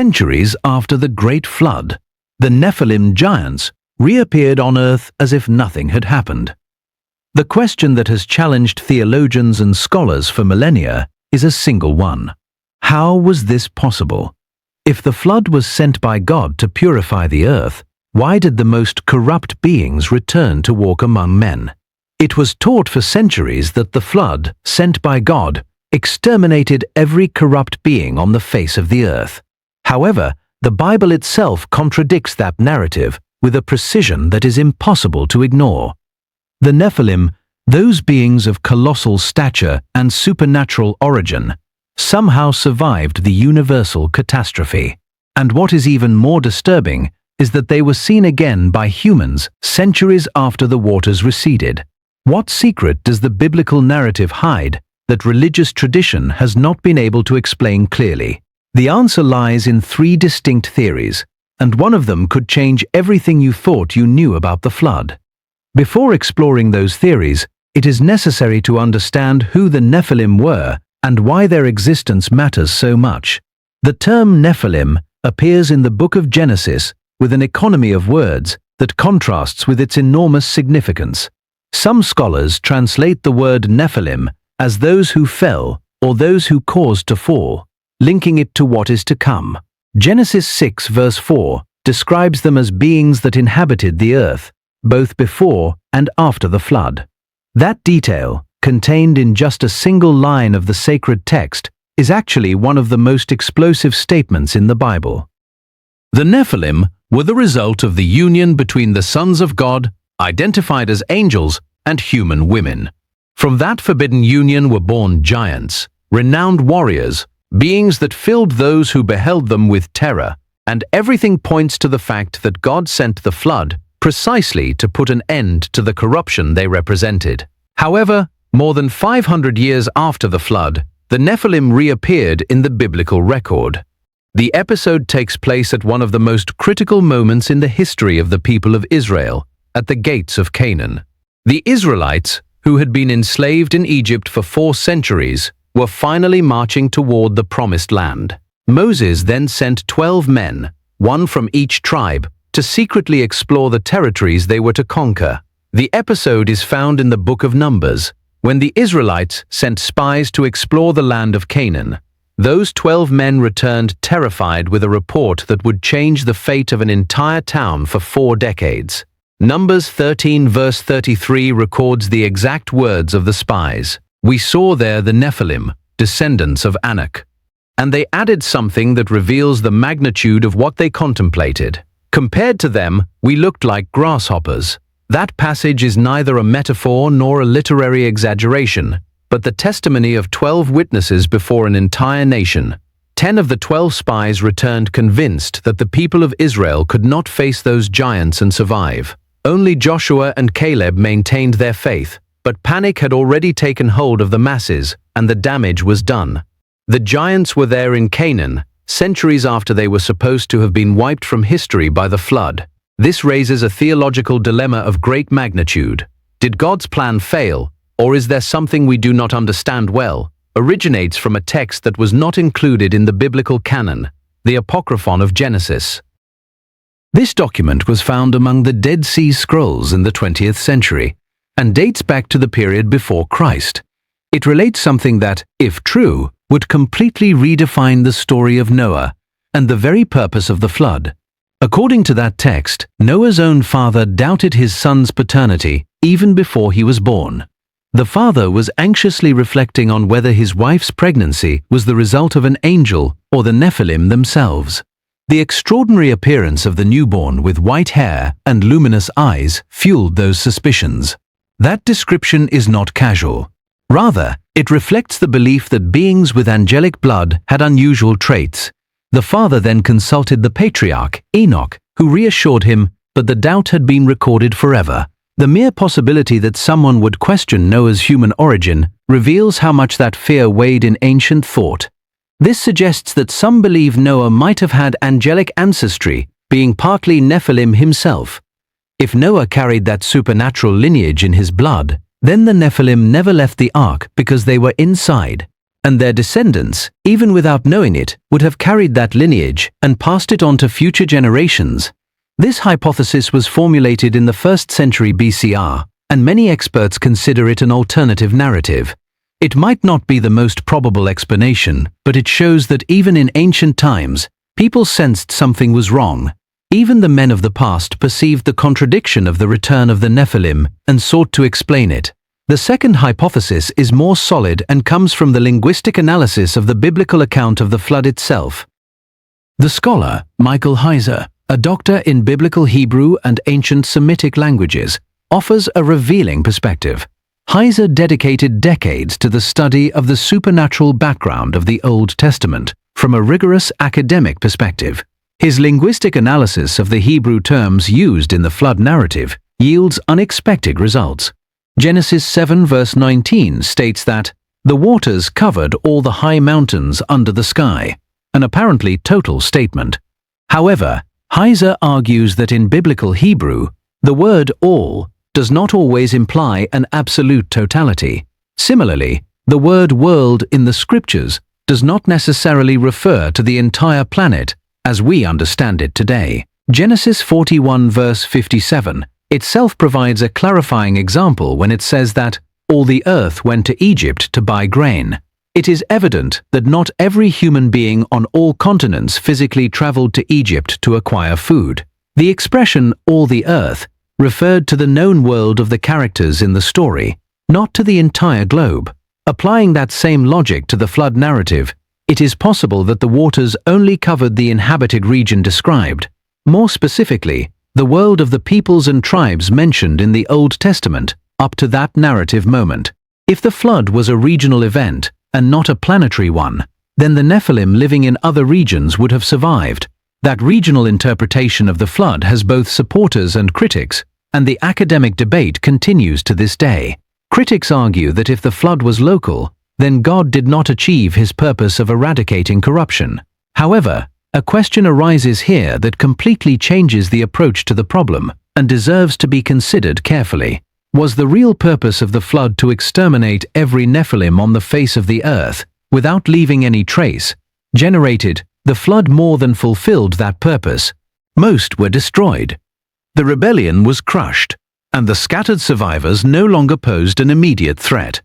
Centuries after the Great Flood, the Nephilim giants reappeared on Earth as if nothing had happened. The question that has challenged theologians and scholars for millennia is a single one. How was this possible? If the flood was sent by God to purify the earth, why did the most corrupt beings return to walk among men? It was taught for centuries that the flood, sent by God, exterminated every corrupt being on the face of the earth. However, the Bible itself contradicts that narrative with a precision that is impossible to ignore. The Nephilim, those beings of colossal stature and supernatural origin, somehow survived the universal catastrophe. And what is even more disturbing is that they were seen again by humans centuries after the waters receded. What secret does the biblical narrative hide that religious tradition has not been able to explain clearly? The answer lies in three distinct theories, and one of them could change everything you thought you knew about the flood. Before exploring those theories, it is necessary to understand who the Nephilim were and why their existence matters so much. The term Nephilim appears in the book of Genesis with an economy of words that contrasts with its enormous significance. Some scholars translate the word Nephilim as those who fell or those who caused to fall, linking it to what is to come. Genesis 6 verse 4 describes them as beings that inhabited the earth, both before and after the flood. That detail, contained in just a single line of the sacred text, is actually one of the most explosive statements in the Bible. The Nephilim were the result of the union between the sons of God, identified as angels, and human women. From that forbidden union were born giants, renowned warriors, beings that filled those who beheld them with terror, and everything points to the fact that God sent the flood precisely to put an end to the corruption they represented. However, more than 500 years after the flood, the Nephilim reappeared in the biblical record. The episode takes place at one of the most critical moments in the history of the people of Israel, at the gates of Canaan. The Israelites, who had been enslaved in Egypt for 4 centuries, were finally marching toward the Promised Land. Moses then sent 12 men, one from each tribe, to secretly explore the territories they were to conquer. The episode is found in the book of Numbers, when the Israelites sent spies to explore the land of Canaan. Those 12 men returned terrified with a report that would change the fate of an entire town for 4 decades. Numbers 13 verse 33 records the exact words of the spies. "We saw there the Nephilim, descendants of Anak." And they added something that reveals the magnitude of what they contemplated. "Compared to them, we looked like grasshoppers." That passage is neither a metaphor nor a literary exaggeration, but the testimony of 12 witnesses before an entire nation. 10 of the 12 spies returned convinced that the people of Israel could not face those giants and survive. Only Joshua and Caleb maintained their faith, but panic had already taken hold of the masses, and the damage was done. The giants were there in Canaan, centuries after they were supposed to have been wiped from history by the flood. This raises a theological dilemma of great magnitude. Did God's plan fail, or is there something we do not understand well? Originates from a text that was not included in the biblical canon, the Apocryphon of Genesis. This document was found among the Dead Sea Scrolls in the 20th century, and dates back to the period before Christ. It relates something that, if true, would completely redefine the story of Noah and the very purpose of the flood. According to that text, Noah's own father doubted his son's paternity even before he was born. The father was anxiously reflecting on whether his wife's pregnancy was the result of an angel or the Nephilim themselves. The extraordinary appearance of the newborn with white hair and luminous eyes fueled those suspicions. That description is not casual. Rather, it reflects the belief that beings with angelic blood had unusual traits. The father then consulted the patriarch, Enoch, who reassured him, but the doubt had been recorded forever. The mere possibility that someone would question Noah's human origin reveals how much that fear weighed in ancient thought. This suggests that some believe Noah might have had angelic ancestry, being partly Nephilim himself. If Noah carried that supernatural lineage in his blood, then the Nephilim never left the ark because they were inside. and their descendants, even without knowing it, would have carried that lineage and passed it on to future generations. This hypothesis was formulated in the 1st century BCR, and many experts consider it an alternative narrative. It might not be the most probable explanation, but it shows that even in ancient times, people sensed something was wrong. Even the men of the past perceived the contradiction of the return of the Nephilim and sought to explain it. The second hypothesis is more solid and comes from the linguistic analysis of the biblical account of the flood itself. The scholar, Michael Heiser, a doctor in biblical Hebrew and ancient Semitic languages, offers a revealing perspective. Heiser dedicated decades to the study of the supernatural background of the Old Testament from a rigorous academic perspective. His linguistic analysis of the Hebrew terms used in the flood narrative yields unexpected results. Genesis 7 verse 19 states that the waters covered all the high mountains under the sky, an apparently total statement. However, Heiser argues that in biblical Hebrew, the word all does not always imply an absolute totality. Similarly, the word world in the scriptures does not necessarily refer to the entire planet as we understand it today. Genesis 41 verse 57 itself provides a clarifying example when it says that all the earth went to Egypt to buy grain. It is evident that not every human being on all continents physically traveled to Egypt to acquire food. The expression all the earth referred to the known world of the characters in the story, not to the entire globe. Applying that same logic to the flood narrative, it is possible that the waters only covered the inhabited region described. More specifically, the world of the peoples and tribes mentioned in the Old Testament up to that narrative moment. If the flood was a regional event and not a planetary one, then the Nephilim living in other regions would have survived. That regional interpretation of the flood has both supporters and critics, and the academic debate continues to this day. Critics argue that if the flood was local, then God did not achieve his purpose of eradicating corruption. However, a question arises here that completely changes the approach to the problem and deserves to be considered carefully. Was the real purpose of the flood to exterminate every Nephilim on the face of the earth without leaving any trace? Generated, the flood more than fulfilled that purpose. Most were destroyed. The rebellion was crushed, and the scattered survivors no longer posed an immediate threat.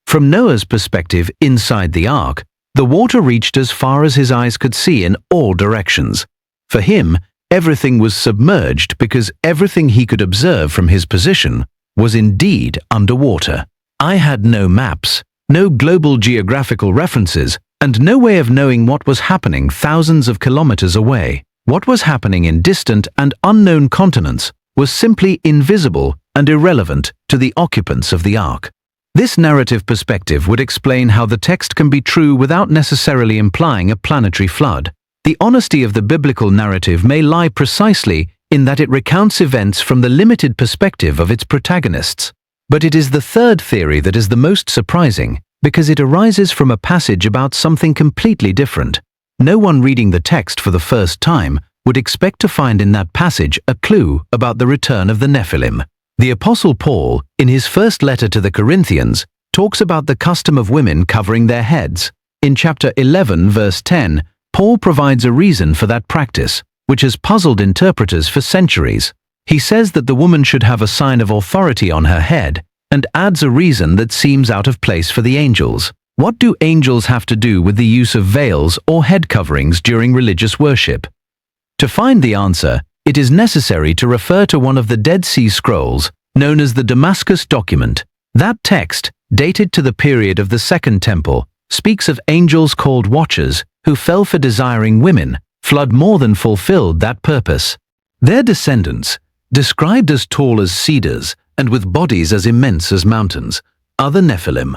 From Noah's perspective inside the ark, the water reached as far as his eyes could see in all directions. For him, everything was submerged because everything he could observe from his position was indeed underwater. I had no maps, no global geographical references, and no way of knowing what was happening thousands of kilometers away. What was happening in distant and unknown continents was simply invisible and irrelevant to the occupants of the ark. This narrative perspective would explain how the text can be true without necessarily implying a planetary flood. The honesty of the biblical narrative may lie precisely in that it recounts events from the limited perspective of its protagonists. But it is the third theory that is the most surprising, because it arises from a passage about something completely different. No one reading the text for the first time would expect to find in that passage a clue about the return of the Nephilim. The Apostle Paul, in his first letter to the Corinthians, talks about the custom of women covering their heads. In chapter 11, verse 10, Paul provides a reason for that practice, which has puzzled interpreters for centuries. He says that the woman should have a sign of authority on her head, and adds a reason that seems out of place for the angels. What do angels have to do with the use of veils or head coverings during religious worship? To find the answer, it is necessary to refer to one of the Dead Sea Scrolls, known as the Damascus document. That text, dated to the period of the Second Temple, speaks of angels called watchers who fell for desiring women. Flood more than fulfilled that purpose. Their descendants, described as tall as cedars and with bodies as immense as mountains, are the Nephilim.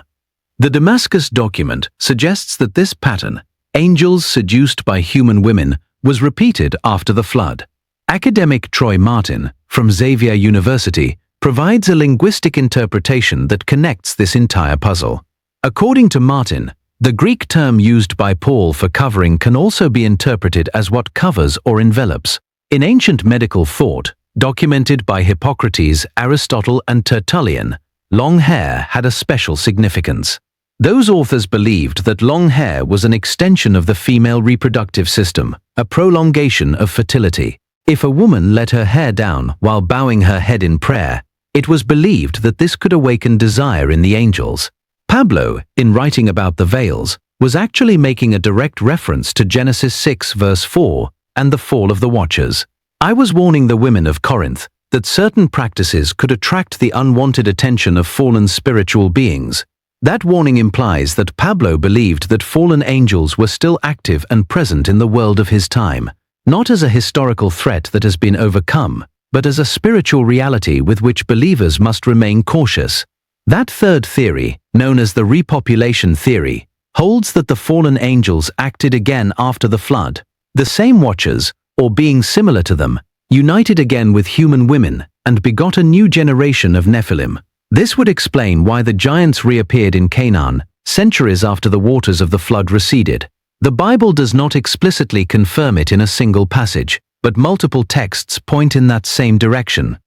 The Damascus document suggests that this pattern, angels seduced by human women, was repeated after the flood. Academic Troy Martin, from Xavier University, provides a linguistic interpretation that connects this entire puzzle. According to Martin, the Greek term used by Paul for covering can also be interpreted as what covers or envelops. In ancient medical thought, documented by Hippocrates, Aristotle, and Tertullian, long hair had a special significance. Those authors believed that long hair was an extension of the female reproductive system, a prolongation of fertility. If a woman let her hair down while bowing her head in prayer, it was believed that this could awaken desire in the angels. Pablo, in writing about the veils, was actually making a direct reference to Genesis 6 verse 4 and the fall of the Watchers. I was warning the women of Corinth that certain practices could attract the unwanted attention of fallen spiritual beings. That warning implies that Pablo believed that fallen angels were still active and present in the world of his time, not as a historical threat that has been overcome, but as a spiritual reality with which believers must remain cautious. That third theory, known as the repopulation theory, holds that the fallen angels acted again after the flood. The same Watchers, or beings similar to them, united again with human women and begot a new generation of Nephilim. This would explain why the giants reappeared in Canaan centuries after the waters of the flood receded. The Bible does not explicitly confirm it in a single passage, but multiple texts point in that same direction.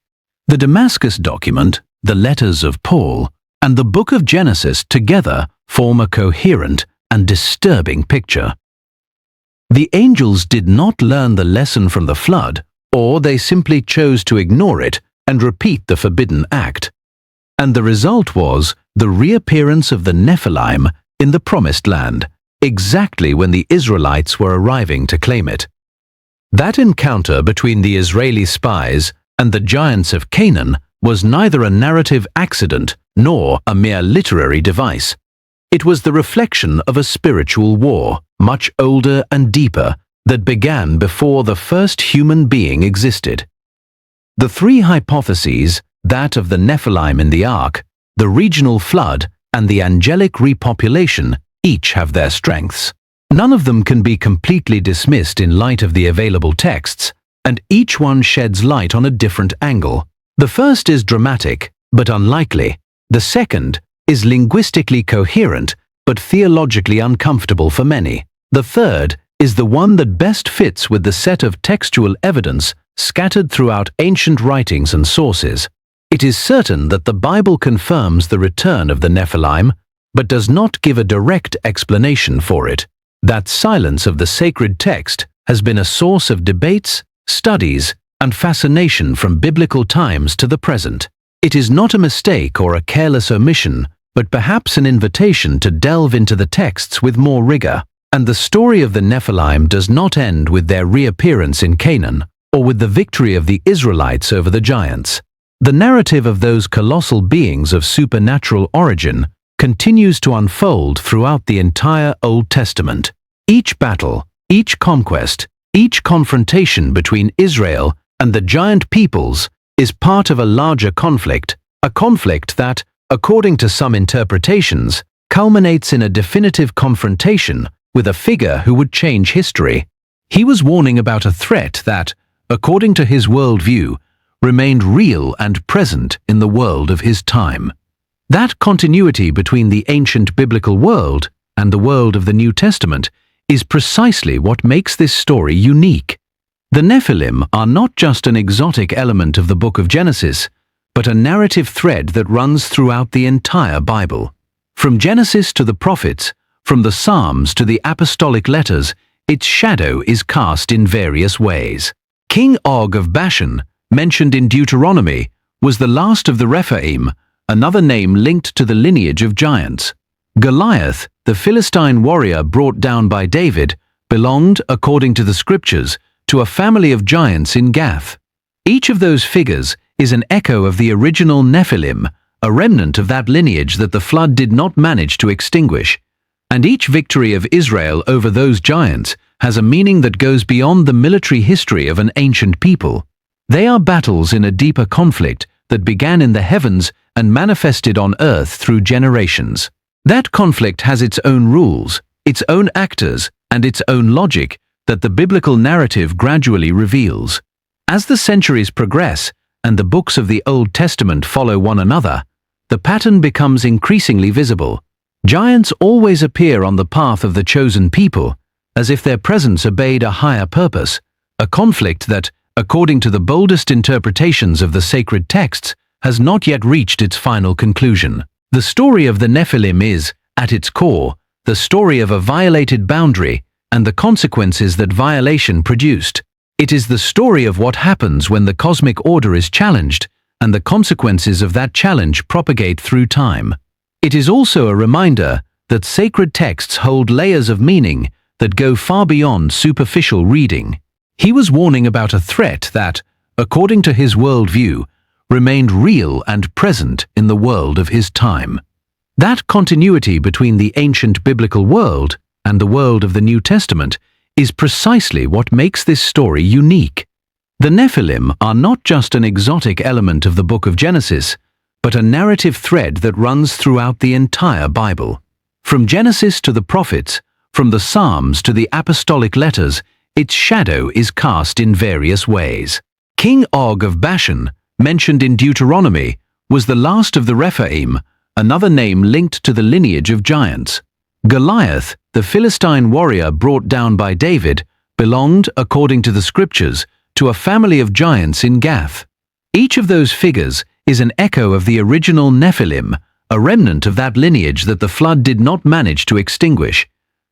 The Damascus document, the letters of Paul, and the book of Genesis together form a coherent and disturbing picture. The angels did not learn the lesson from the flood, or they simply chose to ignore it and repeat the forbidden act. And the result was the reappearance of the Nephilim in the Promised Land, exactly when the Israelites were arriving to claim it. That encounter between the Israeli spies and the giants of Canaan was neither a narrative accident nor a mere literary device. It was the reflection of a spiritual war, much older and deeper, that began before the first human being existed. The three hypotheses, that of the Nephilim in the ark, the regional flood, and the angelic repopulation, each have their strengths. None of them can be completely dismissed in light of the available texts, and each one sheds light on a different angle. The first is dramatic, but unlikely. The second is linguistically coherent, but theologically uncomfortable for many. The third is the one that best fits with the set of textual evidence scattered throughout ancient writings and sources. It is certain that the Bible confirms the return of the Nephilim, but does not give a direct explanation for it. That silence of the sacred text has been a source of debates, studies, and fascination from biblical times to the present. It is not a mistake or a careless omission, but perhaps an invitation to delve into the texts with more rigor. And the story of the Nephilim does not end with their reappearance in Canaan, or with the victory of the Israelites over the giants. The narrative of those colossal beings of supernatural origin continues to unfold throughout the entire Old Testament. Each battle, each conquest, each confrontation between Israel and the giant peoples is part of a larger conflict, a conflict that, according to some interpretations, culminates in a definitive confrontation with a figure who would change history. He was warning about a threat that, according to his worldview, remained real and present in the world of his time. That continuity between the ancient biblical world and the world of the New Testament is precisely what makes this story unique. The Nephilim are not just an exotic element of the book of Genesis, but a narrative thread that runs throughout the entire Bible. From Genesis to the prophets, from the Psalms to the apostolic letters, its shadow is cast in various ways. King Og of Bashan, mentioned in Deuteronomy, was the last of the Rephaim, another name linked to the lineage of giants. Goliath, the Philistine warrior brought down by David, belonged, according to the scriptures, to a family of giants in Gath. Each of those figures is an echo of the original Nephilim, a remnant of that lineage that the flood did not manage to extinguish. And each victory of Israel over those giants has a meaning that goes beyond the military history of an ancient people. They are battles in a deeper conflict that began in the heavens and manifested on earth through generations. That conflict has its own rules, its own actors, and its own logic that the biblical narrative gradually reveals. As the centuries progress and the books of the Old Testament follow one another, the pattern becomes increasingly visible. Giants always appear on the path of the chosen people, as if their presence obeyed a higher purpose, a conflict that, according to the boldest interpretations of the sacred texts, has not yet reached its final conclusion. The story of the Nephilim is, at its core, the story of a violated boundary and the consequences that violation produced. It is the story of what happens when the cosmic order is challenged and the consequences of that challenge propagate through time. It is also a reminder that sacred texts hold layers of meaning that go far beyond superficial reading. He was warning about a threat that, according to his worldview, remained real and present in the world of his time. That continuity between the ancient biblical world and the world of the New Testament is precisely what makes this story unique. The Nephilim are not just an exotic element of the book of Genesis, but a narrative thread that runs throughout the entire Bible. From Genesis to the prophets, from the Psalms to the apostolic letters, its shadow is cast in various ways. King Og of Bashan, mentioned in Deuteronomy, was the last of the Rephaim, another name linked to the lineage of giants. Goliath, the Philistine warrior brought down by David, belonged, according to the scriptures, to a family of giants in Gath. Each of those figures is an echo of the original Nephilim, a remnant of that lineage that the flood did not manage to extinguish.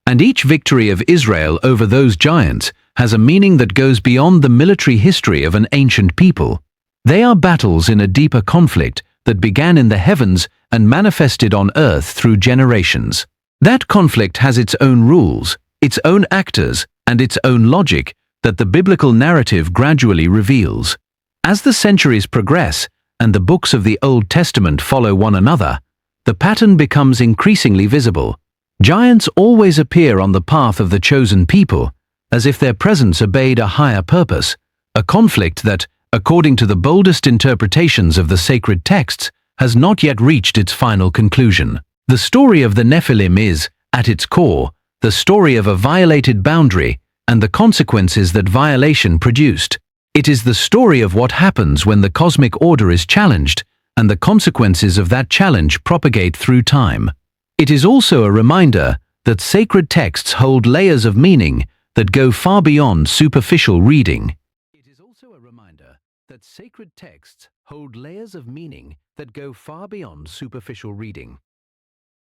And each victory of Israel over those giants has a meaning that goes beyond the military history of an ancient people. They are battles in a deeper conflict that began in the heavens and manifested on earth through generations. That conflict has its own rules, its own actors, and its own logic that the biblical narrative gradually reveals. As the centuries progress and the books of the Old Testament follow one another, the pattern becomes increasingly visible. Giants always appear on the path of the chosen people, as if their presence obeyed a higher purpose, a conflict that, according to the boldest interpretations of the sacred texts, has not yet reached its final conclusion. The story of the Nephilim is, at its core, the story of a violated boundary and the consequences that violation produced. It is the story of what happens when the cosmic order is challenged and the consequences of that challenge propagate through time. It is also a reminder that sacred texts hold layers of meaning that go far beyond superficial reading. It is also a reminder that sacred texts hold layers of meaning that go far beyond superficial reading.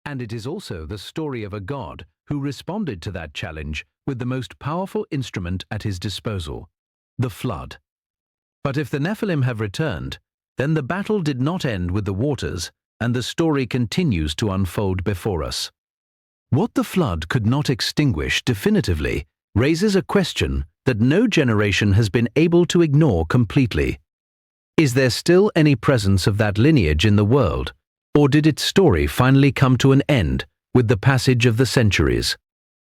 And it is also the story of a God who responded to that challenge with the most powerful instrument at his disposal, the flood. But if the Nephilim have returned, then the battle did not end with the waters, and the story continues to unfold before us. What the flood could not extinguish definitively raises a question that no generation has been able to ignore completely. Is there still any presence of that lineage in the world, or did its story finally come to an end with the passage of the centuries?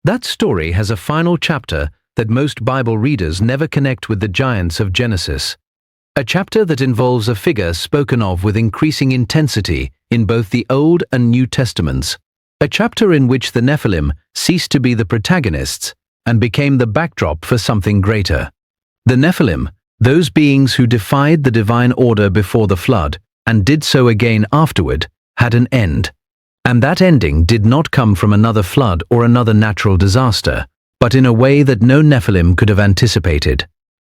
That story has a final chapter that most Bible readers never connect with the giants of Genesis. A chapter that involves a figure spoken of with increasing intensity in both the Old and New Testaments. A chapter in which the Nephilim ceased to be the protagonists and became the backdrop for something greater. The Nephilim, those beings who defied the divine order before the flood and did so again afterward, had an end. And that ending did not come from another flood or another natural disaster, but in a way that no Nephilim could have anticipated.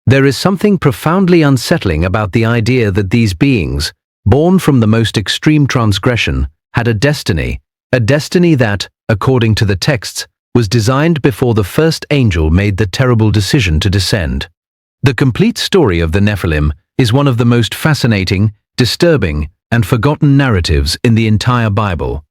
There is something profoundly unsettling about the idea that these beings, born from the most extreme transgression, had a destiny that, according to the texts, was designed before the first angel made the terrible decision to descend. The complete story of the Nephilim is one of the most fascinating, disturbing, and forgotten narratives in the entire Bible.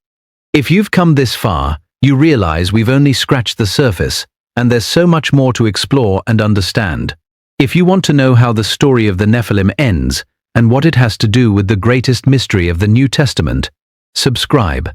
If you've come this far, you realize we've only scratched the surface, and there's so much more to explore and understand. If you want to know how the story of the Nephilim ends and what it has to do with the greatest mystery of the New Testament, subscribe.